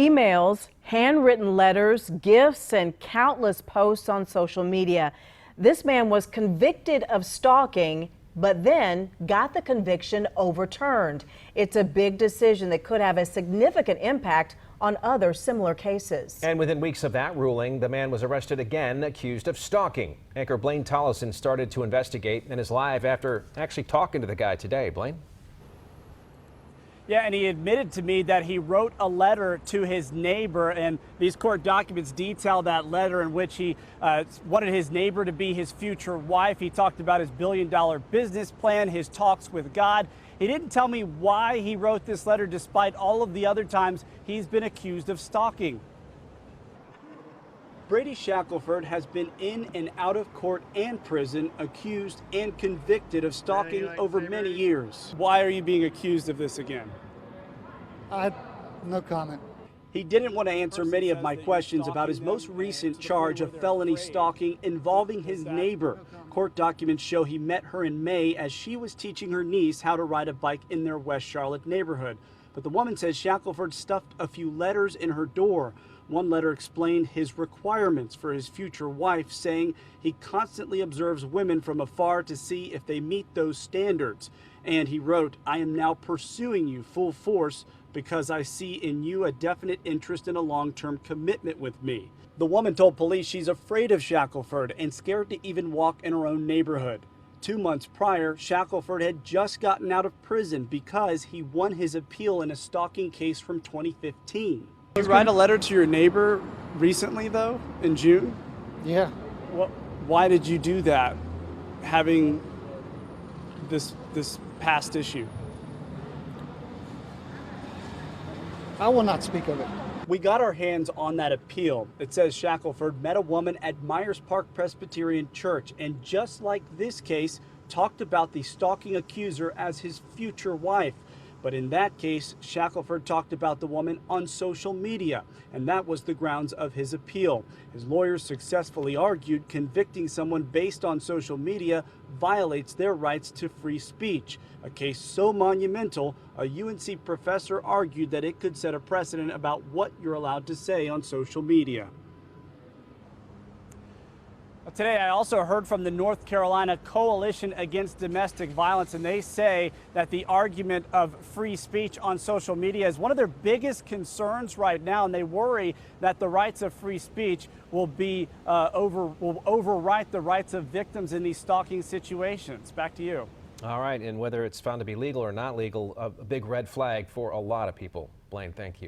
emails, handwritten letters, gifts, and countless posts on social media. This man was convicted of stalking, but then got the conviction overturned. It's a big decision that could have a significant impact on other similar cases. And within weeks of that ruling, the man was arrested again, accused of stalking. Anchor Blaine Tollison started to investigate and is live after actually talking to the guy today. Blaine? Yeah, and he admitted to me that he wrote a letter to his neighbor, and these court documents detail that letter in which he wanted his neighbor to be his future wife. He talked about his billion-dollar business plan, his talks with God. He didn't tell me why he wrote this letter despite all of the other times he's been accused of stalking. Brady Shackelford has been in and out of court and prison, accused and convicted of stalking over many years. Why are you being accused of this again? No comment. He didn't want to answer many of my questions about his most recent charge of felony stalking involving his neighbor. Court documents show he met her in May as she was teaching her niece how to ride a bike in their West Charlotte neighborhood. But the woman says Shackelford stuffed a few letters in her door. One letter explained his requirements for his future wife, saying he constantly observes women from afar to see if they meet those standards. And he wrote, "I am now pursuing you full force because I see in you a definite interest in a long-term commitment with me." The woman told police she's afraid of Shackelford and scared to even walk in her own neighborhood. 2 months prior, Shackelford had just gotten out of prison because he won his appeal in a stalking case from 2015. Did you write a letter to your neighbor recently, though, in June? Yeah. Why did you do that, having this past issue? I will not speak of it. We got our hands on that appeal. It says Shackelford met a woman at Myers Park Presbyterian Church and, just like this case, talked about the stalking accuser as his future wife. But in that case, Shackelford talked about the woman on social media, and that was the grounds of his appeal. His lawyers successfully argued convicting someone based on social media violates their rights to free speech. A case so monumental, a UNC professor argued that it could set a precedent about what you're allowed to say on social media. Today, I also heard from the North Carolina Coalition Against Domestic Violence, and they say that the argument of free speech on social media is one of their biggest concerns right now, and they worry that the rights of free speech will overwrite the rights of victims in these stalking situations. Back to you. All right, and whether it's found to be legal or not legal, a big red flag for a lot of people. Blaine, thank you.